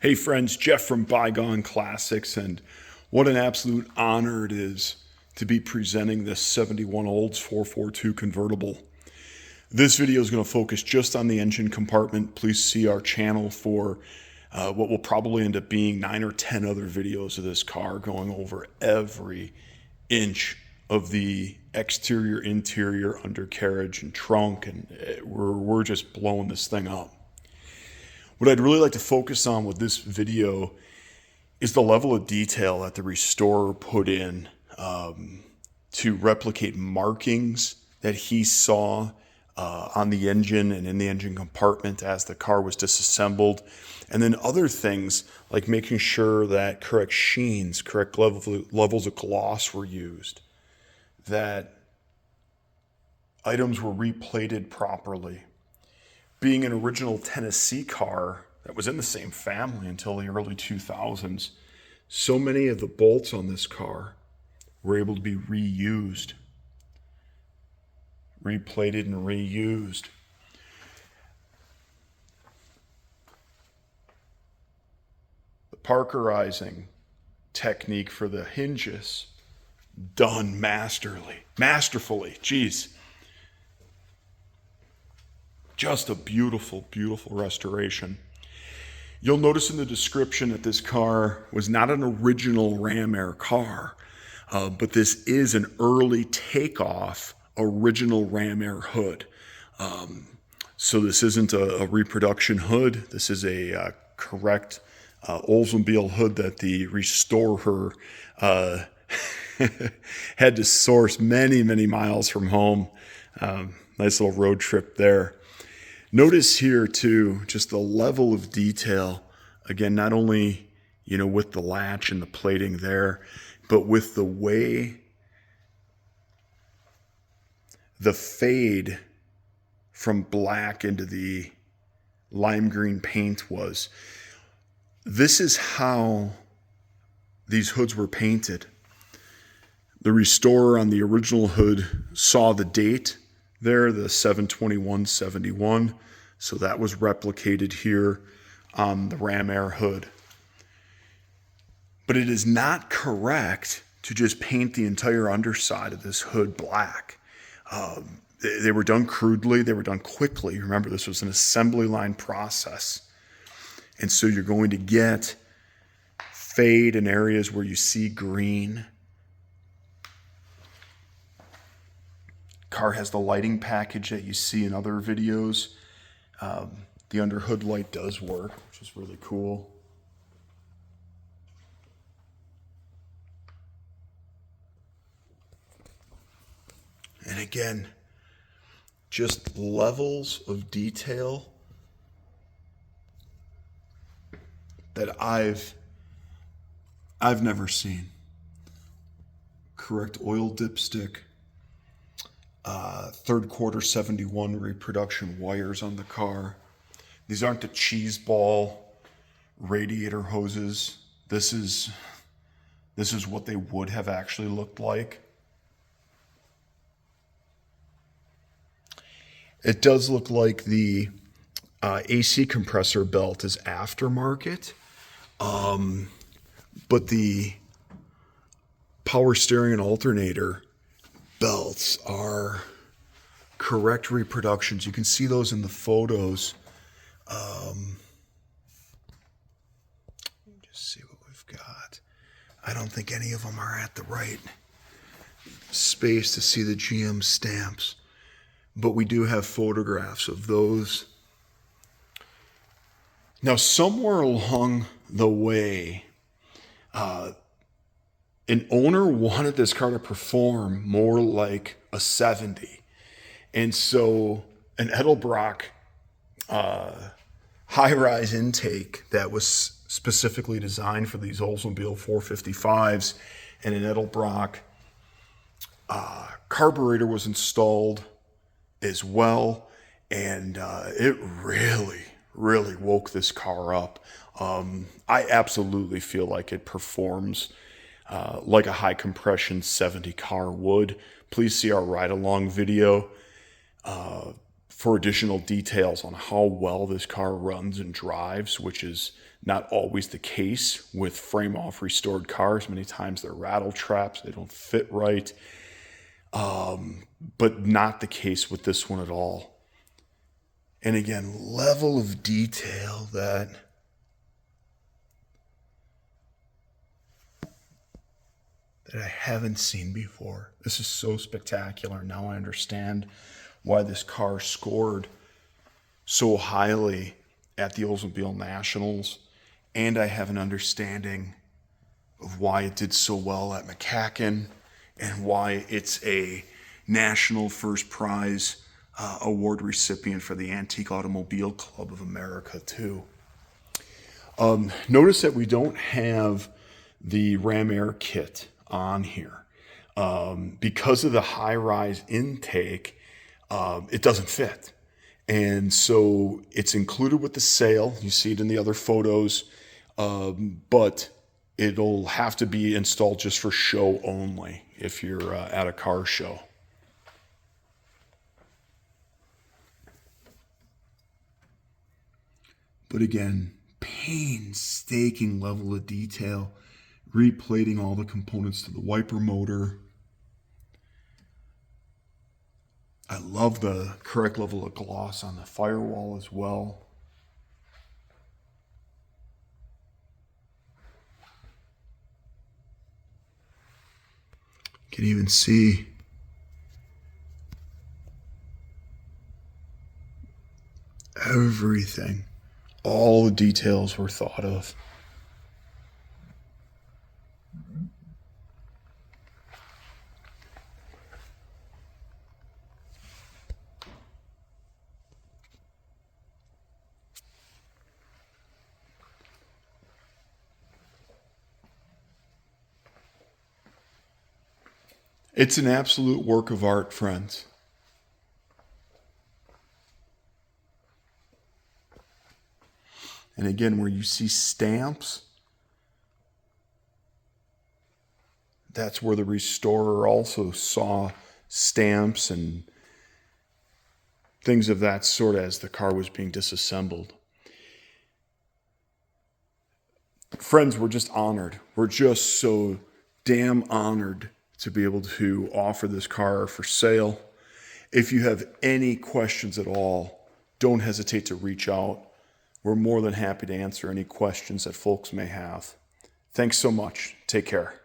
Hey friends, Jeff from Bygone Classics, and what an absolute honor it is to be presenting this 71 Olds 442 convertible. This video is going to focus just on the engine compartment. Please see our channel for what will probably end up being 9 or 10 other videos of this car going over every inch of the exterior, interior, undercarriage, and trunk, and we're just blowing this thing up. What I'd really like to focus on with this video is the level of detail that the restorer put in to replicate markings that he saw on the engine and in the engine compartment as the car was disassembled. And then other things like making sure that correct sheens, correct levels of gloss were used, that items were replated properly. Being an original Tennessee car that was in the same family until the early 2000s, so many of the bolts on this car were able to be reused, replated and reused. The parkerizing technique for the hinges, done masterfully, geez. Just a beautiful, beautiful restoration. You'll notice in the description that this car was not an original Ram Air car, but this is an early takeoff original Ram Air hood. So this isn't a reproduction hood. This is a correct Oldsmobile hood that the restorer had to source many, many miles from home. Nice little road trip there. Notice here too, just the level of detail, again, not only, with the latch and the plating there, but with the way the fade from black into the lime green paint was. This is how these hoods were painted. The restorer on the original hood saw the date there, the 7/21/71. So that was replicated here on the Ram Air hood. But it is not correct to just paint the entire underside of this hood black. They were done crudely. They were done quickly. Remember, this was an assembly line process. And so you're going to get fade in areas where you see green. Car has the lighting package that you see in other videos. The under hood light does work, which is really cool. And again, just levels of detail that I've never seen. Correct oil dipstick. Third quarter 71 reproduction wires on the car. These aren't the cheese ball radiator hoses. This is what they would have actually looked like. It does look like the AC compressor belt is aftermarket, but the power steering and alternator belts are correct reproductions. You can see those in the photos. Just see what we've got. I don't think any of them are at the right space to see the GM stamps, but we do have photographs of those. Now, somewhere along the way, an owner wanted this car to perform more like a 70. And so an Edelbrock high-rise intake that was specifically designed for these Oldsmobile 455s and an Edelbrock carburetor was installed as well. And it really, really woke this car up. I absolutely feel like it performs like a high compression 70 car would. Please see our ride along video. for additional details on how well this car runs and drives, which is not always the case with frame-off restored cars. Many times they're rattle traps, they don't fit right, but not the case with this one at all. And again, level of detail that I haven't seen before. This is so spectacular. Now I understand why this car scored so highly at the Oldsmobile Nationals, and I have an understanding of why it did so well at McCacken and why it's a national first prize award recipient for the Antique Automobile Club of America too. Notice that we don't have the Ram Air kit on here. Because of the high-rise intake, it doesn't fit. And so it's included with the sale. You see it in the other photos, but it'll have to be installed just for show only if you're at a car show. But again, painstaking level of detail, replating all the components to the wiper motor. I love the correct level of gloss on the firewall as well. You can even see everything. All the details were thought of. It's an absolute work of art, friends. And again, where you see stamps, that's where the restorer also saw stamps and things of that sort as the car was being disassembled. Friends, we're just honored. We're just so damn honored to be able to offer this car for sale. If you have any questions at all, don't hesitate to reach out. We're more than happy to answer any questions that folks may have. Thanks so much. Take care.